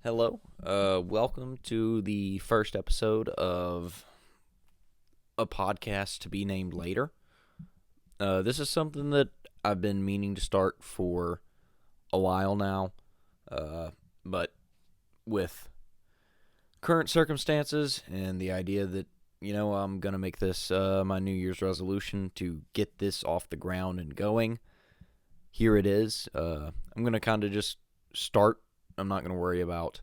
Hello. Welcome to the first episode of a podcast to be named later. This is something that I've been meaning to start for a while now, but with current circumstances and the idea that, I'm going to make this my New Year's resolution to get this off the ground and going, here it is. I'm going to kind of just start. I'm not going to worry about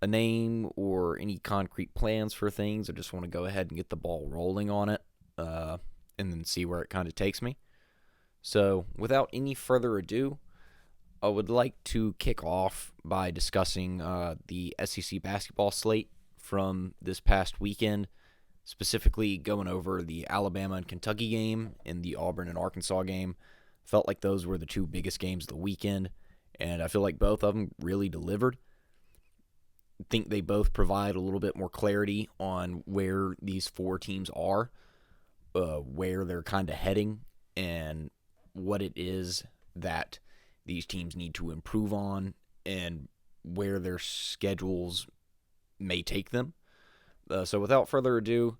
a name or any concrete plans for things. I just want to go ahead and get the ball rolling on it and then see where it kind of takes me. So, without any further ado, I would like to kick off by discussing the SEC basketball slate from this past weekend, specifically going over the Alabama and Kentucky game and the Auburn and Arkansas game. Felt like those were the two biggest games of the weekend, and I feel like both of them really delivered. Think they both provide a little bit more clarity on where these four teams are, where they're kind of heading, and what it is that these teams need to improve on, and where their schedules may take them. So without further ado,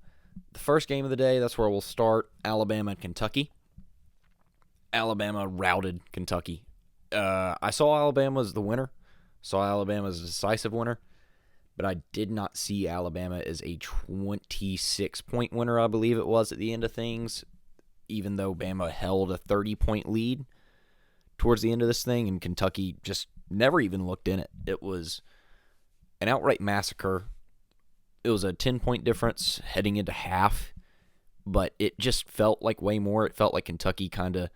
the first game of the day, that's where we'll start, Alabama and Kentucky. Alabama routed Kentucky. I saw Alabama as the winner, saw Alabama as a decisive winner, but I did not see Alabama as a 26-point winner, I believe it was, at the end of things, even though Bama held a 30-point lead towards the end of this thing, and Kentucky just never even looked in it. It was an outright massacre. It was a 10-point difference heading into half, but it just felt like way more. It felt like Kentucky kind of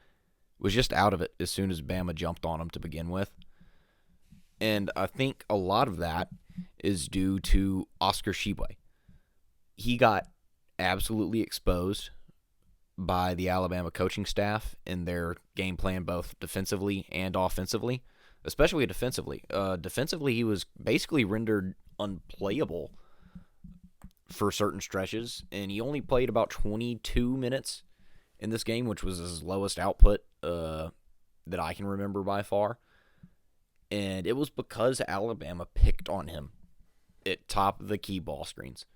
was just out of it as soon as Bama jumped on them to begin with. And I think a lot of that is due to Oscar Tshiebwe. He got absolutely exposed by the Alabama coaching staff in their game plan, both defensively and offensively, especially defensively. Defensively, he was basically rendered unplayable for certain stretches, and he only played about 22 minutes in this game, which was his lowest output that I can remember by far. And it was because Alabama picked on him at top of the key ball screens,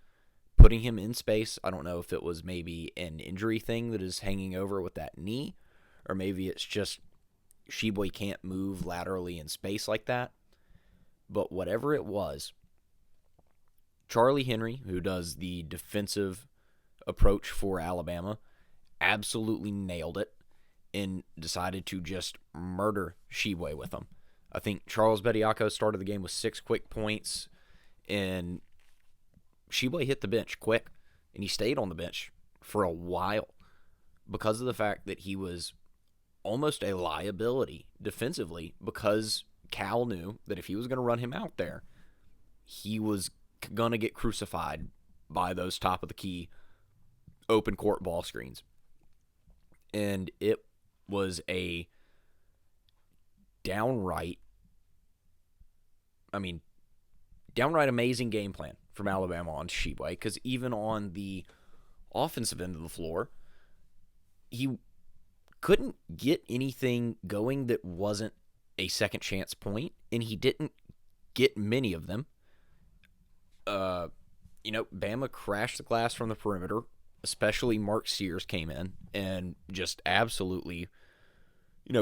putting him in space. I don't know if it was maybe an injury thing that is hanging over with that knee, or maybe it's just Tshiebwe can't move laterally in space like that. But whatever it was, Charlie Henry, who does the defensive approach for Alabama, absolutely nailed it and decided to just murder Tshiebwe with him. I think Charles Bediako started the game with 6 quick points, and Tshiebwe hit the bench quick, and he stayed on the bench for a while because of the fact that he was almost a liability defensively, because Cal knew that if he was going to run him out there, he was going to get crucified by those top of the key open court ball screens. And it was a downright amazing game plan from Alabama on Tshiebwe, because even on the offensive end of the floor, he couldn't get anything going that wasn't a second chance point, and he didn't get many of them. Bama crashed the glass from the perimeter, especially Mark Sears came in and just absolutely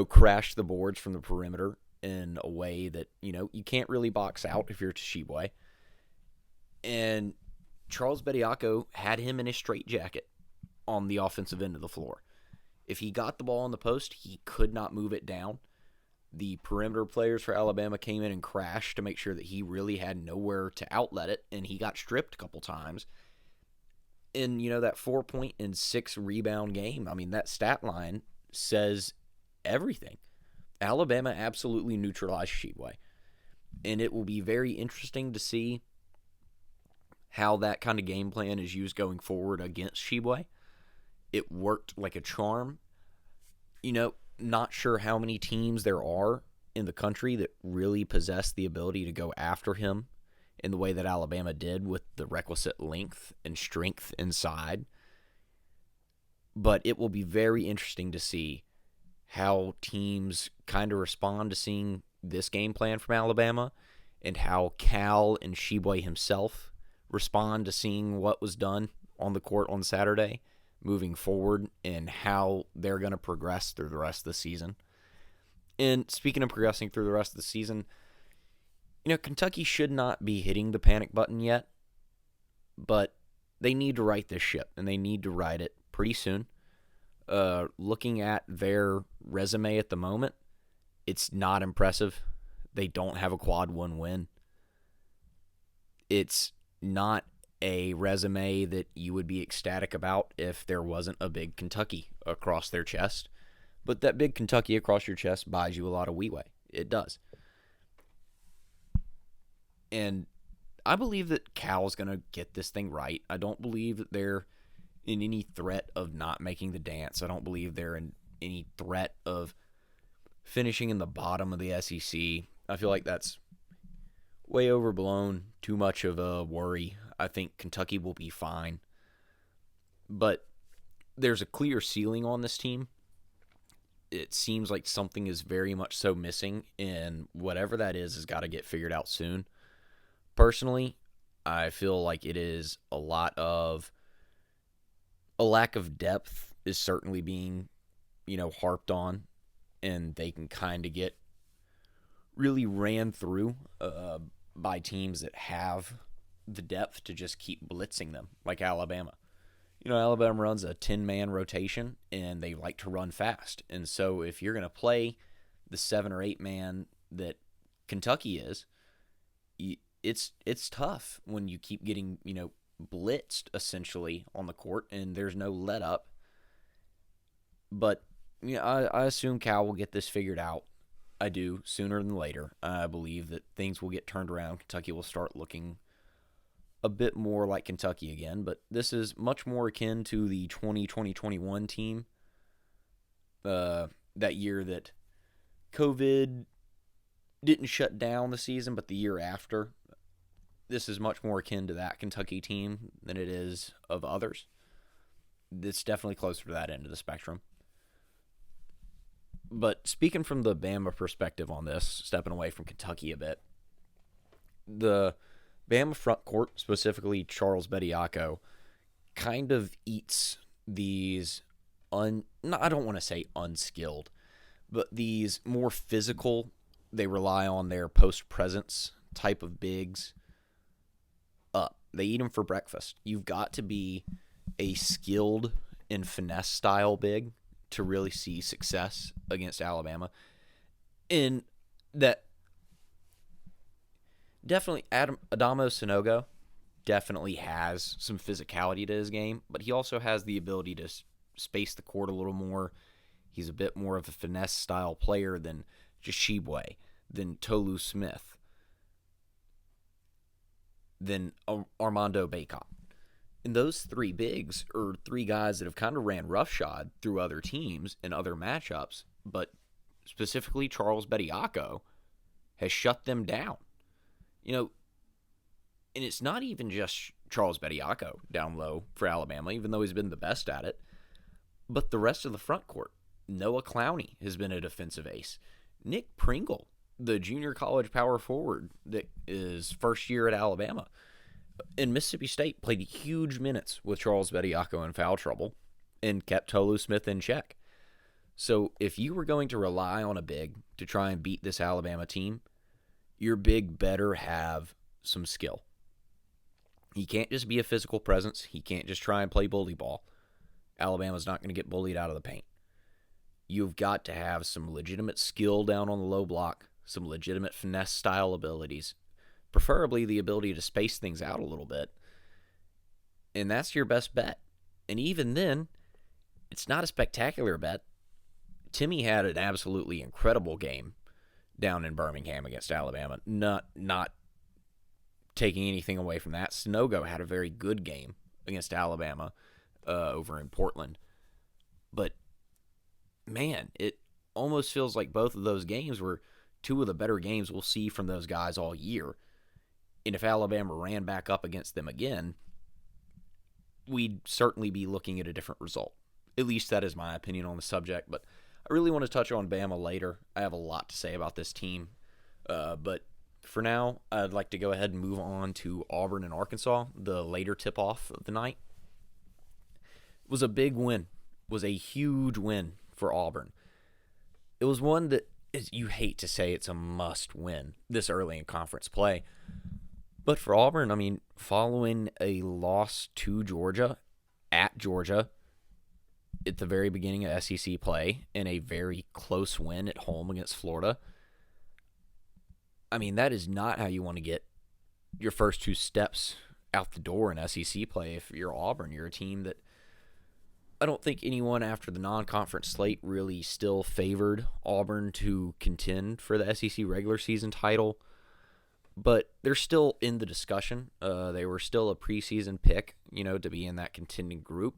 crashed the boards from the perimeter in a way that, you can't really box out if you're Tshiebwe. And Charles Bediako had him in a straitjacket on the offensive end of the floor. If he got the ball on the post, he could not move it down. The perimeter players for Alabama came in and crashed to make sure that he really had nowhere to outlet it, and he got stripped a couple times. In, that 4-point and 6 rebound game, that stat line says everything. Alabama absolutely neutralized Tshiebwe. And it will be very interesting to see how that kind of game plan is used going forward against Tshiebwe. It worked like a charm. Not sure how many teams there are in the country that really possess the ability to go after him in the way that Alabama did, with the requisite length and strength inside. But it will be very interesting to see how teams kind of respond to seeing this game plan from Alabama and how Cal and Sheboy himself respond to seeing what was done on the court on Saturday moving forward and how they're going to progress through the rest of the season. And speaking of progressing through the rest of the season, Kentucky should not be hitting the panic button yet, but they need to right this ship, and they need to right it pretty soon. Looking at their resume at the moment, it's not impressive. They don't have a quad 1 win. It's not a resume that you would be ecstatic about if there wasn't a big Kentucky across their chest. But that big Kentucky across your chest buys you a lot of leeway. It does. And I believe that Cal's going to get this thing right. I don't believe that they're in any threat of not making the dance. I don't believe they're in any threat of finishing in the bottom of the SEC. I feel like that's way overblown, too much of a worry. I think Kentucky will be fine. But there's a clear ceiling on this team. It seems like something is very much so missing, and whatever that is has got to get figured out soon. Personally, I feel like it is a lack of depth is certainly being, harped on, and they can kind of get really ran through by teams that have the depth to just keep blitzing them, like Alabama. Alabama runs a 10-man rotation, and they like to run fast. And so if you're going to play the 7 or 8-man that Kentucky is, it's tough when you keep getting, blitzed essentially on the court, and there's no let up. But I assume Cal will get this figured out. I do, sooner than later. I believe that things will get turned around. Kentucky will start looking a bit more like Kentucky again, but this is much more akin to the 2020-21 team. That year that COVID didn't shut down the season, but the year after. This is much more akin to that Kentucky team than it is of others. It's definitely closer to that end of the spectrum. But speaking from the Bama perspective on this, stepping away from Kentucky a bit, the Bama front court, specifically Charles Bediako, kind of eats these, I don't want to say unskilled, but these more physical, they rely on their post-presence type of bigs up. They eat them for breakfast. You've got to be a skilled and finesse style big to really see success against Alabama. And that definitely Adamo Sanogo definitely has some physicality to his game, but he also has the ability to space the court a little more. He's a bit more of a finesse style player than just Sheboy, than Tolu Smith, than Armando Bacot. And those three bigs are three guys that have kind of ran roughshod through other teams and other matchups, but specifically Charles Bediako has shut them down. And it's not even just Charles Bediako down low for Alabama, even though he's been the best at it, but the rest of the front court. Noah Clowney has been a defensive ace. Nick Pringle, the junior college power forward that is first year at Alabama, in Mississippi State, played huge minutes with Charles Bediako in foul trouble and kept Tolu Smith in check. So if you were going to rely on a big to try and beat this Alabama team, your big better have some skill. He can't just be a physical presence. He can't just try and play bully ball. Alabama's not going to get bullied out of the paint. You've got to have some legitimate skill down on the low block, some legitimate finesse style abilities, preferably the ability to space things out a little bit. And that's your best bet. And even then, it's not a spectacular bet. Timmy had an absolutely incredible game down in Birmingham against Alabama. Not taking anything away from that. Sanogo had a very good game against Alabama over in Portland. But, man, it almost feels like both of those games were two of the better games we'll see from those guys all year. And if Alabama ran back up against them again, we'd certainly be looking at a different result. At least that is my opinion on the subject. But I really want to touch on Bama later. I have a lot to say about this team. But for now, I'd like to go ahead and move on to Auburn and Arkansas, the later tip-off of the night. It was a big win. It was a huge win for Auburn. It was one that you hate to say it's a must-win this early in conference play. But for Auburn, I mean, following a loss to Georgia, at Georgia, at the very beginning of SEC play, and a very close win at home against Florida, I mean, that is not how you want to get your first two steps out the door in SEC play. If you're Auburn, you're a team that I don't think anyone after the non-conference slate really still favored Auburn to contend for the SEC regular season title, but they're still in the discussion. They were still a preseason pick, to be in that contending group,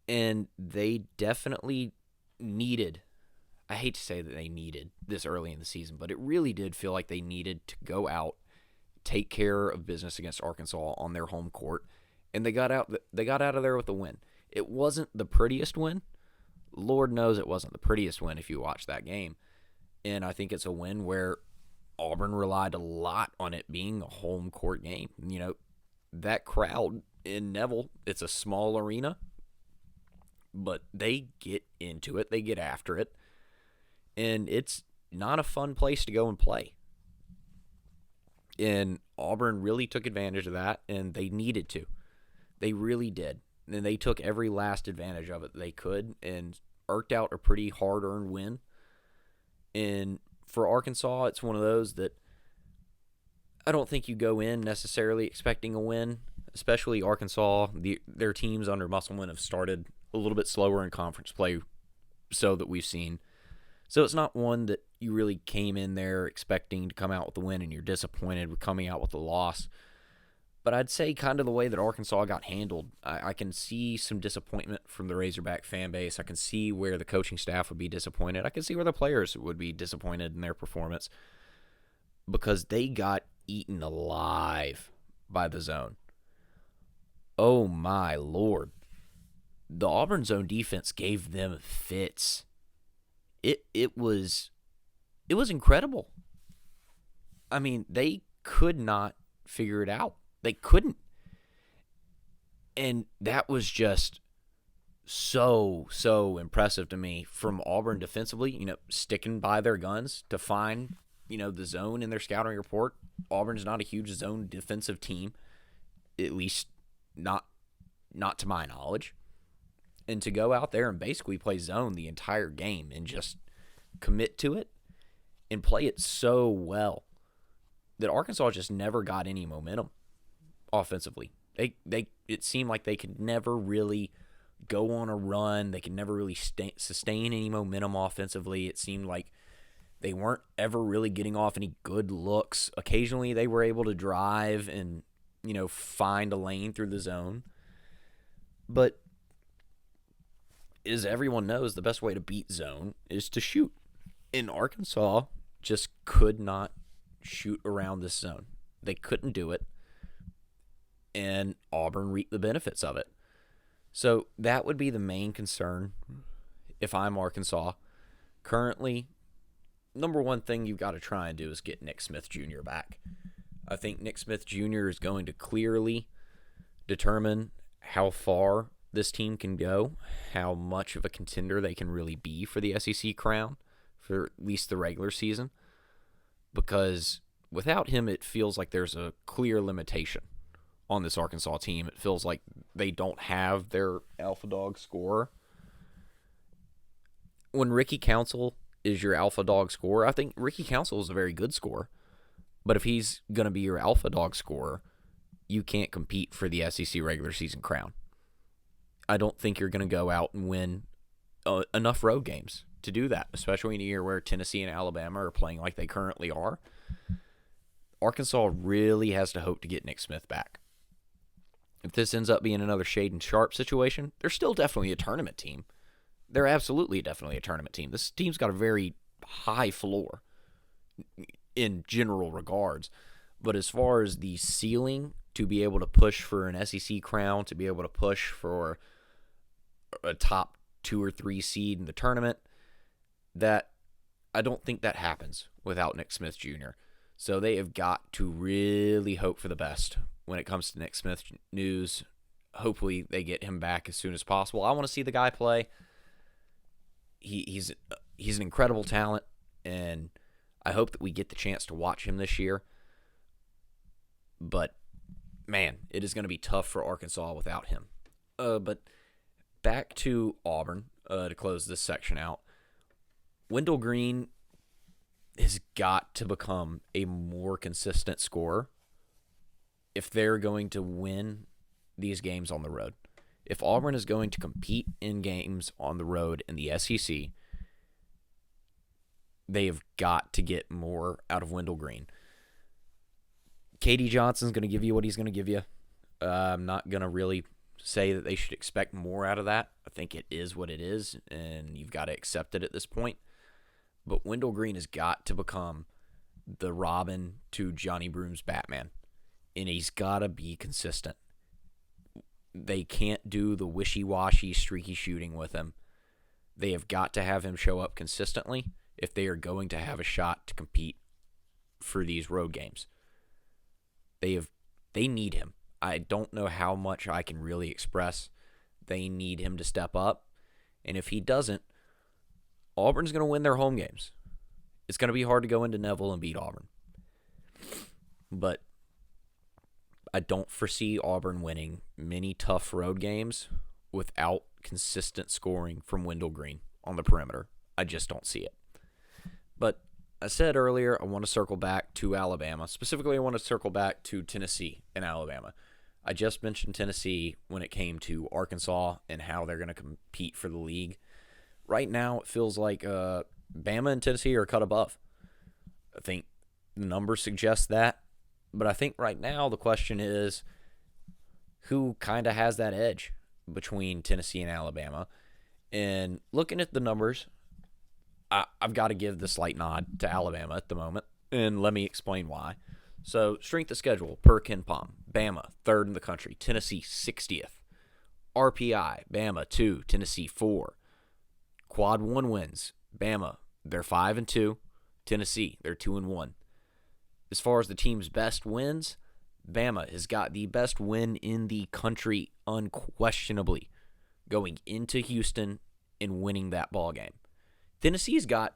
and they definitely needed, I hate to say that they needed this early in the season, but it really did feel like they needed to go out, take care of business against Arkansas on their home court, and they got out of there with a win. It wasn't the prettiest win. Lord knows it wasn't the prettiest win if you watch that game. And I think it's a win where Auburn relied a lot on it being a home court game. That crowd in Neville, it's a small arena, but they get into it. They get after it. And it's not a fun place to go and play. And Auburn really took advantage of that, and they needed to. They really did. And they took every last advantage of it they could and eked out a pretty hard-earned win. And for Arkansas, it's one of those that I don't think you go in necessarily expecting a win, especially Arkansas. Their teams under Musselman have started a little bit slower in conference play, so that we've seen. So it's not one that you really came in there expecting to come out with a win and you're disappointed with coming out with a loss. But I'd say kind of the way that Arkansas got handled, I can see some disappointment from the Razorback fan base. I can see where the coaching staff would be disappointed. I can see where the players would be disappointed in their performance because they got eaten alive by the zone. Oh my Lord. The Auburn zone defense gave them fits. It was incredible. I mean, they could not figure it out. They couldn't. And that was just so impressive to me from Auburn defensively, sticking by their guns to find, the zone in their scouting report. Auburn's not a huge zone defensive team, at least not to my knowledge. And to go out there and basically play zone the entire game and just commit to it and play it so well that Arkansas just never got any momentum offensively. It seemed like they could never really go on a run. They could never really sustain any momentum offensively. It seemed like they weren't ever really getting off any good looks. Occasionally they were able to drive and, find a lane through the zone. But as everyone knows, the best way to beat zone is to shoot. And Arkansas just could not shoot around this zone. They couldn't do it. And Auburn reaped the benefits of it. So that would be the main concern if I'm Arkansas. Currently, number one thing you've got to try and do is get Nick Smith Jr. back. I think Nick Smith Jr. is going to clearly determine how far this team can go, how much of a contender they can really be for the SEC crown, for at least the regular season. Because without him, it feels like there's a clear limitation on this Arkansas team. It feels like they don't have their alpha dog scorer. When Ricky Council is your alpha dog scorer, I think Ricky Council is a very good scorer. But if he's going to be your alpha dog scorer, you can't compete for the SEC regular season crown. I don't think you're going to go out and win enough road games to do that, especially in a year where Tennessee and Alabama are playing like they currently are. Arkansas really has to hope to get Nick Smith back. If this ends up being another Shaden Sharp situation, they're still definitely a tournament team. They're absolutely definitely a tournament team. This team's got a very high floor in general regards. But as far as the ceiling to be able to push for an SEC crown, to be able to push for a top 2 or 3 seed in the tournament, that I don't think that happens without Nick Smith Jr. So they have got to really hope for the best when it comes to Nick Smith news. Hopefully they get him back as soon as possible. I want to see the guy play. He's an incredible talent, and I hope that we get the chance to watch him this year. But, man, it is going to be tough for Arkansas without him. But back to Auburn to close this section out. Wendell Green has got to become a more consistent scorer if they're going to win these games on the road. If Auburn is going to compete in games on the road in the SEC, they have got to get more out of Wendell Green. KD Johnson's going to give you what he's going to give you. I'm not going to really say that they should expect more out of that. I think it is what it is, and you've got to accept it at this point. But Wendell Green has got to become the Robin to Johnny Broom's Batman, and he's got to be consistent. They can't do the wishy-washy, streaky shooting with him. They have got to have him show up consistently if they are going to have a shot to compete for these road games. They need him. I don't know how much I can really express. They need him to step up. And if he doesn't, Auburn's going to win their home games. It's going to be hard to go into Neville and beat Auburn. But I don't foresee Auburn winning many tough road games without consistent scoring from Wendell Green on the perimeter. I just don't see it. But I said earlier I want to circle back to Alabama. Specifically, I want to circle back to Tennessee and Alabama. I just mentioned Tennessee when it came to Arkansas and how they're going to compete for the league. Right now, it feels like Bama and Tennessee are cut above. I think the numbers suggest that. But I think right now the question is who kind of has that edge between Tennessee and Alabama. And looking at the numbers, I've got to give the slight nod to Alabama at the moment. And let me explain why. So, strength of schedule per KenPom. Bama, 3rd in the country. Tennessee, 60th. RPI, Bama, 2. Tennessee, 4. Quad 1 wins. Bama, they're 5-2. Tennessee, they're 2-1. As far as the team's best wins, Bama has got the best win in the country unquestionably, going into Houston and winning that ball game. Tennessee's got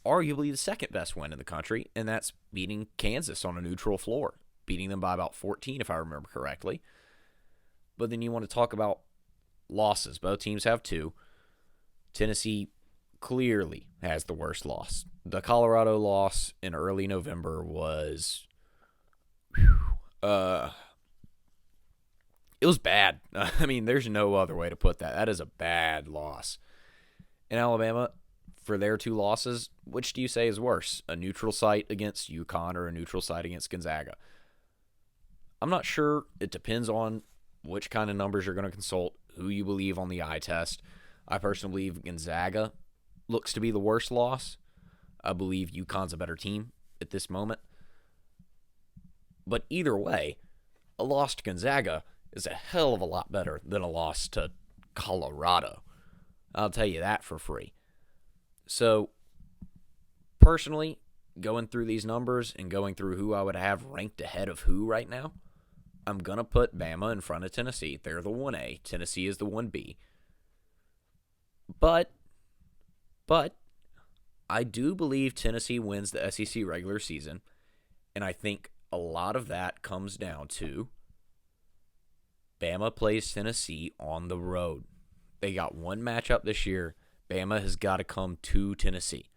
arguably the second best win in the country, and that's beating Kansas on a neutral floor, beating them by about 14 if I remember correctly. But then you want to talk about losses. Both teams have 2. Tennessee clearly has the worst loss. The Colorado loss in early November was it was bad. I mean, there's no other way to put that. That is a bad loss. In Alabama, for their 2 losses, which do you say is worse? A neutral site against UConn or a neutral site against Gonzaga? I'm not sure. It depends on which kind of numbers you're going to consult, who you believe on the eye test. I personally believe Gonzaga looks to be the worst loss. I believe UConn's a better team at this moment. But either way, a loss to Gonzaga is a hell of a lot better than a loss to Colorado. I'll tell you that for free. So, personally, going through these numbers and going through who I would have ranked ahead of who right now, I'm going to put Bama in front of Tennessee. They're the 1A. Tennessee is the 1B. But I do believe Tennessee wins the SEC regular season, and I think a lot of that comes down to Bama plays Tennessee on the road. They got one matchup this year. Bama has got to come to Tennessee.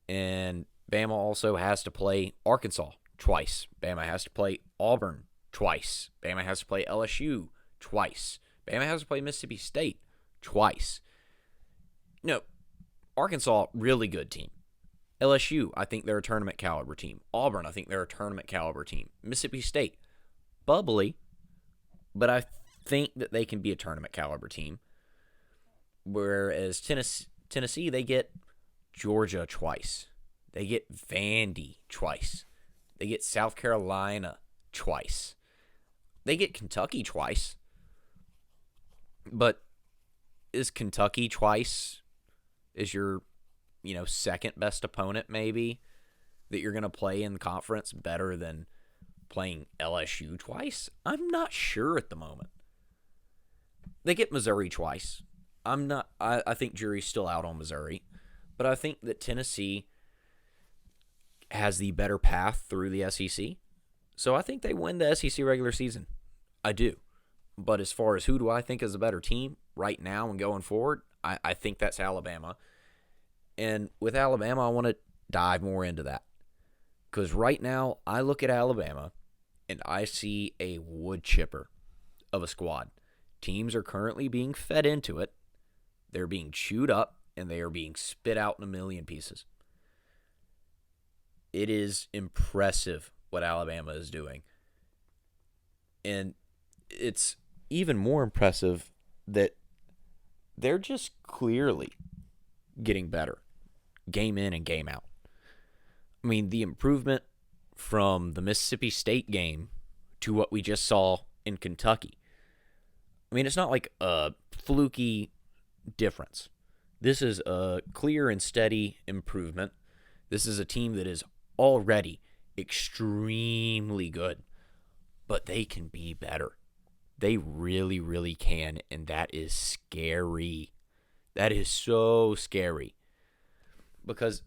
And Bama also has to play Arkansas twice. Bama has to play Auburn twice. Bama has to play LSU twice. Bama has to play Mississippi State twice. No, Arkansas, really good team. LSU, I think they're a tournament caliber team. Auburn, I think they're a tournament caliber team. Mississippi State, bubbly, but I think that they can be a tournament caliber team. Whereas Tennessee, they get Georgia twice. They get Vandy twice. They get South Carolina twice. They get Kentucky twice. But is Kentucky twice is your second best opponent maybe that you're going to play in the conference better than playing LSU twice? I'm not sure at the moment. They get Missouri twice. I think jury's still out on Missouri, but I think that Tennessee has the better path through the SEC. So I think they win the SEC regular season. I do. But as far as who do I think is a better team right now and going forward, I think that's Alabama. And with Alabama, I want to dive more into that. Because right now, I look at Alabama and I see a wood chipper of a squad. Teams are currently being fed into it. They're being chewed up and they are being spit out in a million pieces. It is impressive what Alabama is doing. And it's even more impressive that they're just clearly getting better, game in and game out. I mean, the improvement from the Mississippi State game to what we just saw in Kentucky. I mean, it's not like a fluky difference. This is a clear and steady improvement. This is a team that is already extremely good, but they can be better. They really, really can, and that is scary. That is so scary because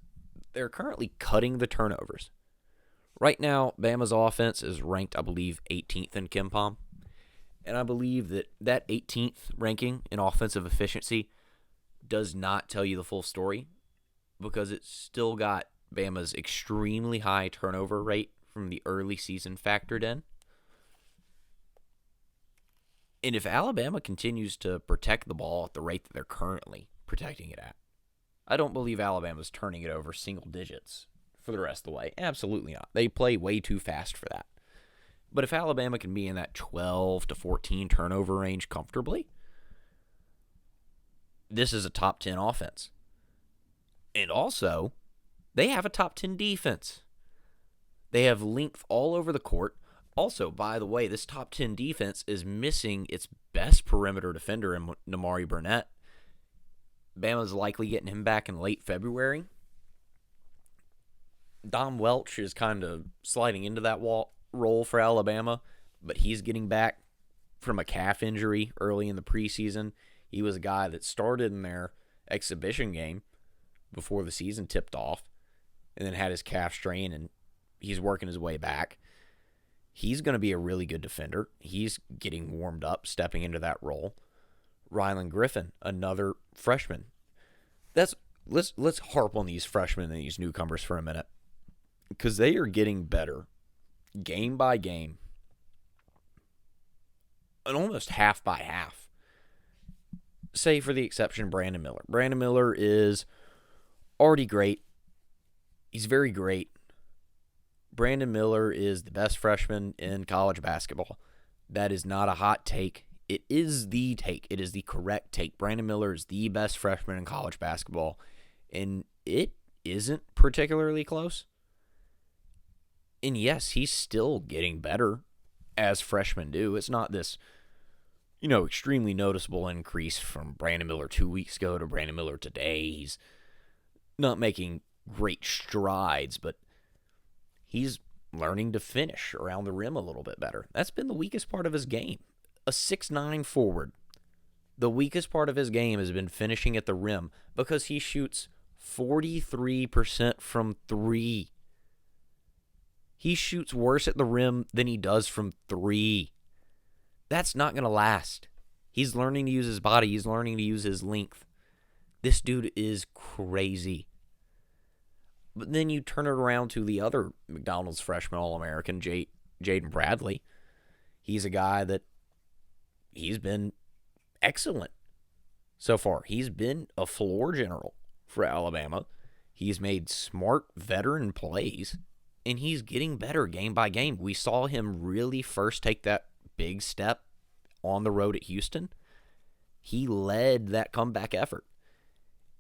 they're currently cutting the turnovers. Right now, Bama's offense is ranked, I believe, 18th in KenPom, and I believe that 18th ranking in offensive efficiency does not tell you the full story because it's still got Bama's extremely high turnover rate from the early season factored in. And if Alabama continues to protect the ball at the rate that they're currently protecting it at, I don't believe Alabama's turning it over single digits for the rest of the way. Absolutely not. They play way too fast for that. But if Alabama can be in that 12 to 14 turnover range comfortably, this is a top 10 offense. And also, they have a top 10 defense. They have length all over the court. Also, by the way, this top 10 defense is missing its best perimeter defender in Namari Burnett. Bama's likely getting him back in late February. Dom Welch is kind of sliding into that role for Alabama, but he's getting back from a calf injury early in the preseason. He was a guy that started in their exhibition game before the season tipped off and then had his calf strain, and he's working his way back. He's going to be a really good defender. He's getting warmed up, stepping into that role. Rylan Griffin, another freshman. Let's harp on these freshmen and these newcomers for a minute because they are getting better game by game and almost half by half. Say for the exception of Brandon Miller. Brandon Miller is already great. He's very great. Brandon Miller is the best freshman in college basketball. That is not a hot take. It is the take. It is the correct take. Brandon Miller is the best freshman in college basketball, and it isn't particularly close. And yes, he's still getting better as freshmen do. It's not this, extremely noticeable increase from Brandon Miller 2 weeks ago to Brandon Miller today. He's not making great strides, but he's learning to finish around the rim a little bit better. That's been the weakest part of his game. A 6'9" forward. The weakest part of his game has been finishing at the rim because he shoots 43% from three. He shoots worse at the rim than he does from three. That's not going to last. He's learning to use his body. He's learning to use his length. This dude is crazy. But then you turn it around to the other McDonald's freshman All-American, Jaden Bradley. He's a guy that he's been excellent so far. He's been a floor general for Alabama. He's made smart veteran plays, and he's getting better game by game. We saw him really first take that big step on the road at Houston. He led that comeback effort.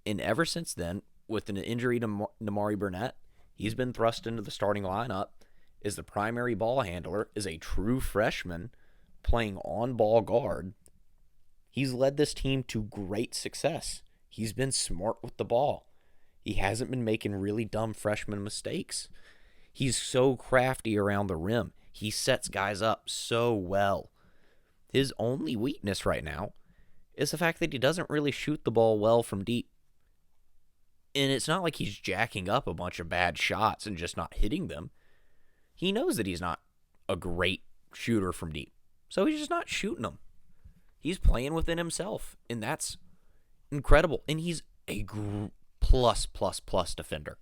And ever since then, with an injury to Namari Burnett, he's been thrust into the starting lineup as the primary ball handler, is a true freshman playing on-ball guard. He's led this team to great success. He's been smart with the ball. He hasn't been making really dumb freshman mistakes. He's so crafty around the rim. He sets guys up so well. His only weakness right now is the fact that he doesn't really shoot the ball well from deep. And it's not like he's jacking up a bunch of bad shots and just not hitting them. He knows that he's not a great shooter from deep. So he's just not shooting them. He's playing within himself. And that's incredible. And he's a plus defender.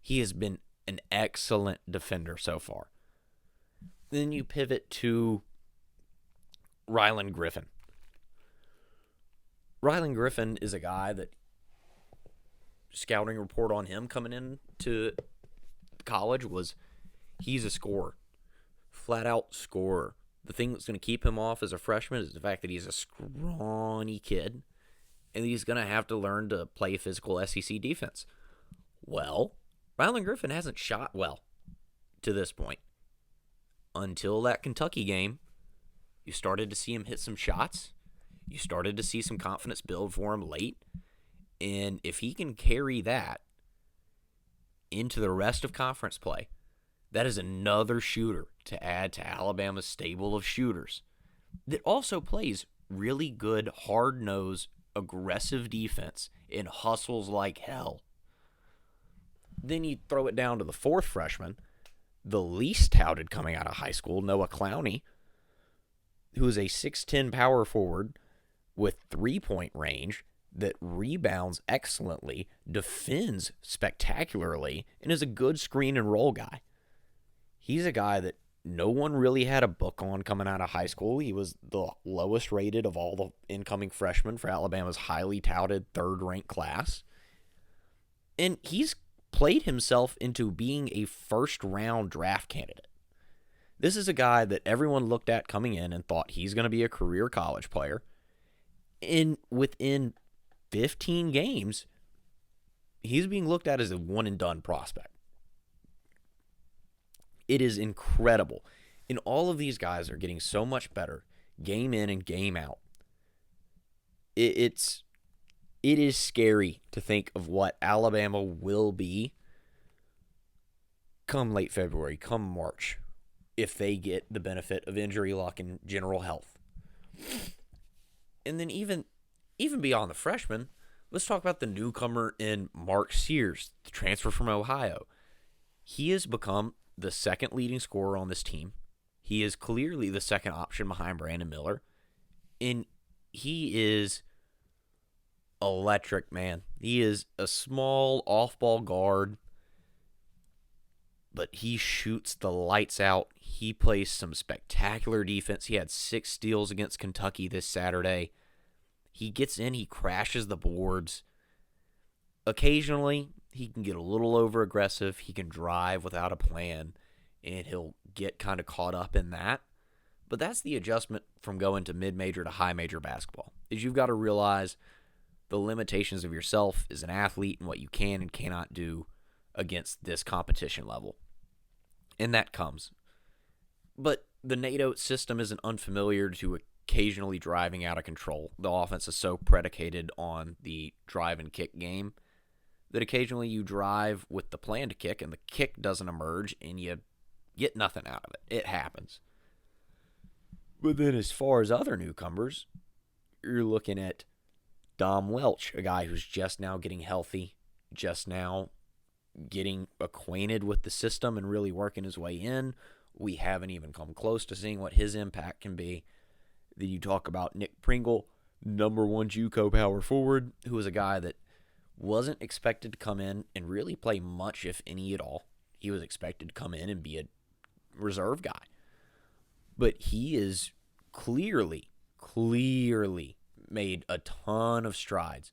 He has been an excellent defender so far. Then you pivot to Rylan Griffin. Rylan Griffin is a guy that scouting report on him coming into college was he's a scorer. Flat out scorer. The thing that's going to keep him off as a freshman is the fact that he's a scrawny kid and he's going to have to learn to play physical SEC defense. Well, Rylan Griffin hasn't shot well to this point. Until that Kentucky game, you started to see him hit some shots. You started to see some confidence build for him late. And if he can carry that into the rest of conference play, that is another shooter to add to Alabama's stable of shooters that also plays really good, hard-nosed, aggressive defense and hustles like hell. Then you throw it down to the fourth freshman, the least touted coming out of high school, Noah Clowney, who is a 6'10 power forward with three-point range that rebounds excellently, defends spectacularly, and is a good screen and roll guy. He's a guy that no one really had a book on coming out of high school. He was the lowest rated of all the incoming freshmen for Alabama's highly touted third-ranked class. And he's played himself into being a first-round draft candidate. This is a guy that everyone looked at coming in and thought he's going to be a career college player. And within 15 games, he's being looked at as a one-and-done prospect. It is incredible. And all of these guys are getting so much better, game in and game out. It is scary to think of what Alabama will be come late February, come March, if they get the benefit of injury luck and general health. And then even beyond the freshmen, let's talk about the newcomer in Mark Sears, the transfer from Ohio. He has become the second leading scorer on this team. He is clearly the second option behind Brandon Miller. And he is electric, man. He is a small off-ball guard, but he shoots the lights out. He plays some spectacular defense. He had 6 steals against Kentucky this Saturday. He gets in, he crashes the boards. Occasionally, he can get a little over-aggressive. He can drive without a plan, and he'll get kind of caught up in that. But that's the adjustment from going to mid-major to high-major basketball, is you've got to realize the limitations of yourself as an athlete and what you can and cannot do against this competition level. And that comes. But the NATO system isn't unfamiliar to occasionally driving out of control. The offense is so predicated on the drive and kick game that occasionally you drive with the plan to kick and the kick doesn't emerge and you get nothing out of it. It happens. But then as far as other newcomers, you're looking at Dom Welch, a guy who's just now getting healthy, just now getting acquainted with the system and really working his way in. We haven't even come close to seeing what his impact can be. Then you talk about Nick Pringle, number 1 JUCO power forward, who is a guy that wasn't expected to come in and really play much, if any at all. He was expected to come in and be a reserve guy. But he is clearly made a ton of strides.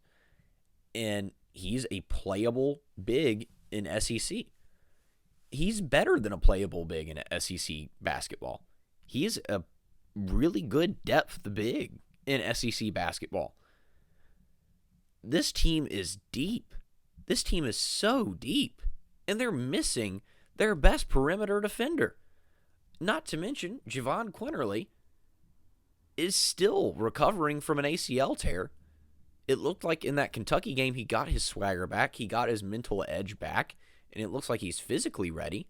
And he's a playable big in SEC. He's better than a playable big in SEC basketball. He's a really good depth big in SEC basketball. This team is deep. This team is so deep. And they're missing their best perimeter defender. Not to mention, Javon Quinterly is still recovering from an ACL tear. it looked like in that Kentucky game he got his swagger back, he got his mental edge back, and it looks like he's physically ready.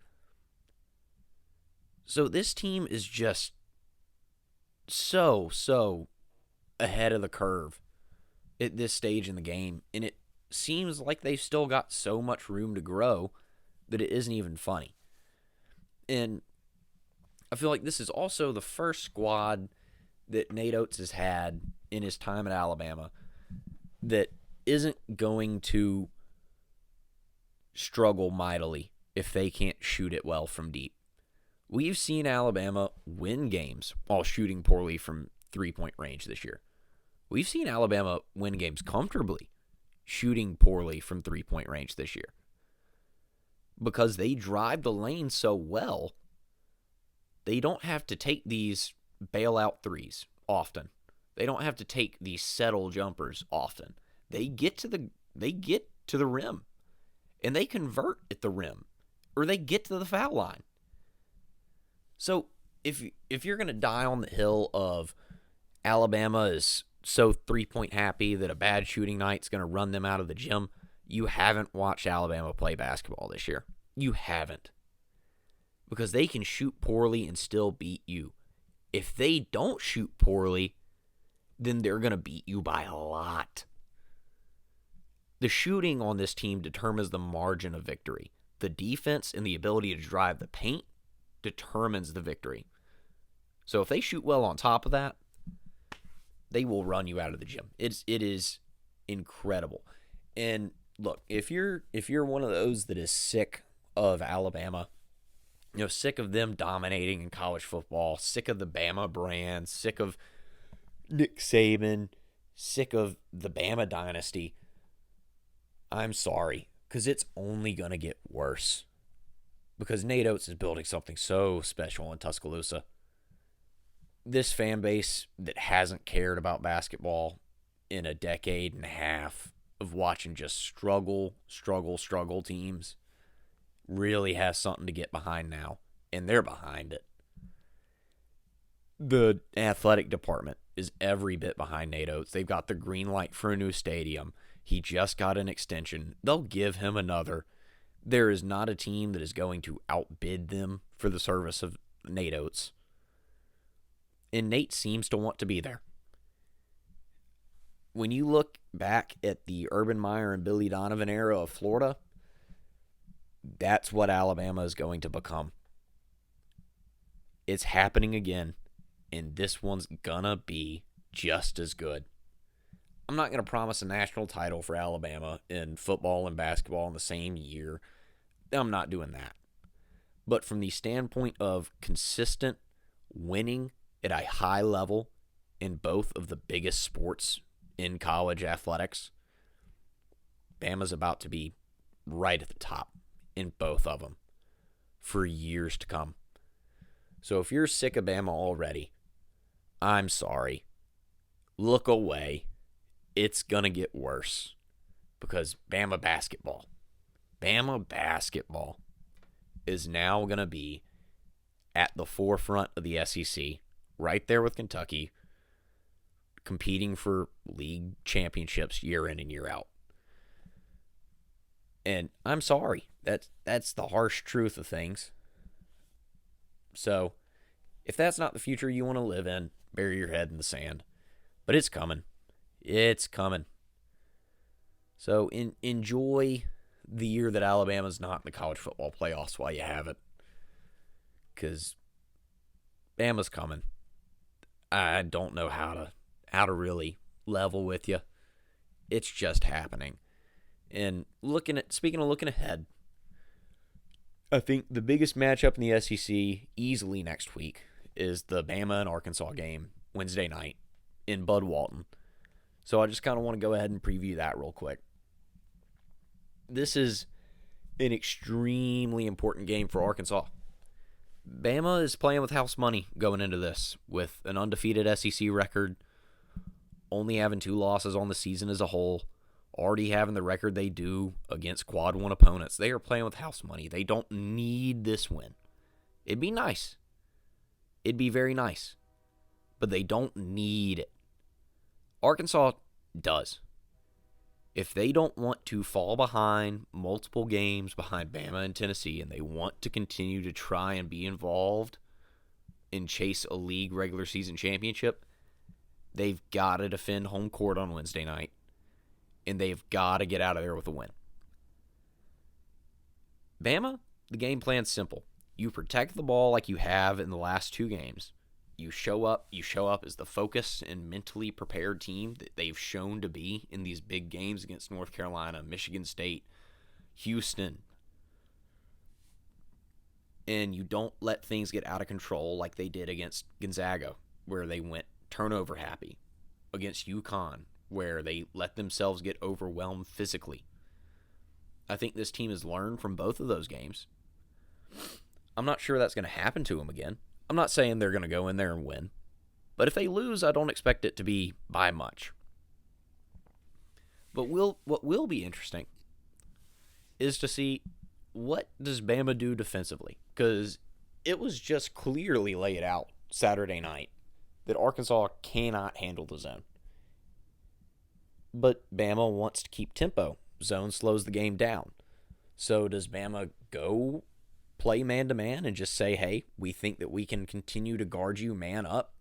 So this team is just so ahead of the curve at this stage in the game, and it seems like they've still got so much room to grow that it isn't even funny. And I feel like this is also the first squad that Nate Oates has had in his time at Alabama that isn't going to struggle mightily if they can't shoot it well from deep. We've seen Alabama win games while shooting poorly from three-point range this year. We've seen Alabama win games comfortably shooting poorly from three-point range this year. Because they drive the lane so well, they don't have to take these bailout threes often. They don't have to take these settle jumpers often. They get to the rim, and they convert at the rim, or they get to the foul line. So if you're going to die on the hill of Alabama is so three-point happy that a bad shooting night's going to run them out of the gym, you haven't watched Alabama play basketball this year. You haven't. Because they can shoot poorly and still beat you. If they don't shoot poorly, then they're going to beat you by a lot. The shooting on this team determines the margin of victory. The defense and the ability to drive the paint determines the victory. So if they shoot well on top of that, they will run you out of the gym. It is incredible. And look, if you're one of those that is sick of Alabama, sick of them dominating in college football, sick of the Bama brand, sick of Nick Saban, sick of the Bama dynasty, I'm sorry, because it's only going to get worse. Because Nate Oates is building something so special in Tuscaloosa. This fan base that hasn't cared about basketball in a decade and a half of watching just struggle teams really has something to get behind now, and they're behind it. The athletic department is every bit behind Nate Oates. They've got the green light for a new stadium. He just got an extension. They'll give him another. There is not a team that is going to outbid them for the service of Nate Oates. And Nate seems to want to be there. When you look back at the Urban Meyer and Billy Donovan era of Florida, that's what Alabama is going to become. It's happening again, and this one's gonna be just as good. I'm not going to promise a national title for Alabama in football and basketball in the same year. I'm not doing that. But from the standpoint of consistent winning at a high level in both of the biggest sports in college athletics, Bama's about to be right at the top in both of them for years to come. So if you're sick of Bama already, I'm sorry. Look away. It's going to get worse because Bama basketball is now going to be at the forefront of the SEC, right there with Kentucky, competing for league championships year in and year out. And I'm sorry. That's the harsh truth of things. So, if that's not the future you want to live in, bury your head in the sand. But it's coming. It's coming. So, enjoy the year that Alabama's not in the college football playoffs while you have it. Because Bama's coming. I don't know how to really level with you. It's just happening. And speaking of looking ahead, I think the biggest matchup in the SEC easily next week is the Bama and Arkansas game Wednesday night in Bud Walton. So I just kind of want to go ahead and preview that real quick. This is an extremely important game for Arkansas. Bama is playing with house money going into this with an undefeated SEC record, only having 2 losses on the season as a whole, already having the record they do against quad 1 opponents. They are playing with house money. They don't need this win. It'd be nice. It'd be very nice. But they don't need it. Arkansas does. If they don't want to fall behind multiple games behind Bama and Tennessee, and they want to continue to try and be involved and chase a league regular season championship, they've got to defend home court on Wednesday night, and they've got to get out of there with a win. Bama, the game plan's simple. You protect the ball like you have in the last 2 games. You show up as the focused and mentally prepared team that they've shown to be in these big games against North Carolina, Michigan State, Houston. And you don't let things get out of control like they did against Gonzaga, where they went turnover happy, against UConn, where they let themselves get overwhelmed physically. I think this team has learned from both of those games. I'm not sure that's going to happen to them again. I'm not saying they're going to go in there and win. But if they lose, I don't expect it to be by much. But what will be interesting is to see what does Bama do defensively. Because it was just clearly laid out Saturday night that Arkansas cannot handle the zone. But Bama wants to keep tempo. Zone slows the game down. So does Bama go play man-to-man and just say, hey, we think that we can continue to guard you man up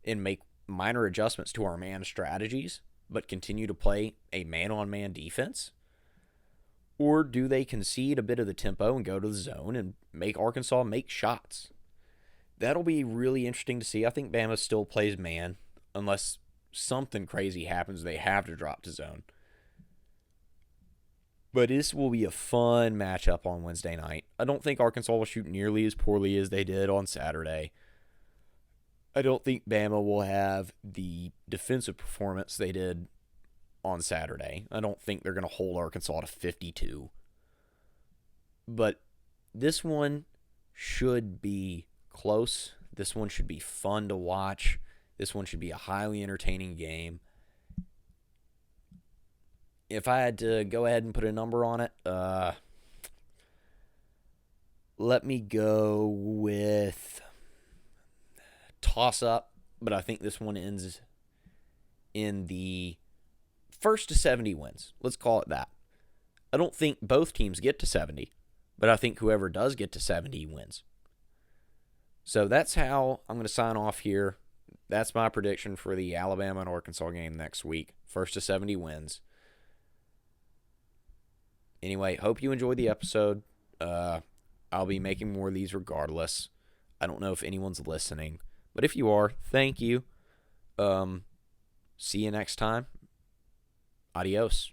and make minor adjustments to our man strategies, but continue to play a man-on-man defense? Or do they concede a bit of the tempo and go to the zone and make Arkansas make shots? That'll be really interesting to see. I think Bama still plays man unless something crazy happens. They have to drop to zone. But this will be a fun matchup on Wednesday night. I don't think Arkansas will shoot nearly as poorly as they did on Saturday. I don't think Bama will have the defensive performance they did on Saturday. I don't think they're going to hold Arkansas to 52. But this one should be close. This one should be fun to watch. This one should be a highly entertaining game. If I had to go ahead and put a number on it, let me go with toss-up, but I think this one ends in the first to 70 wins. Let's call it that. I don't think both teams get to 70, but I think whoever does get to 70 wins. So that's how I'm going to sign off here. That's my prediction for the Alabama and Arkansas game next week. First to 70 wins. Anyway, hope you enjoyed the episode. I'll be making more of these regardless. I don't know if anyone's listening, but if you are, thank you. See you next time. Adios.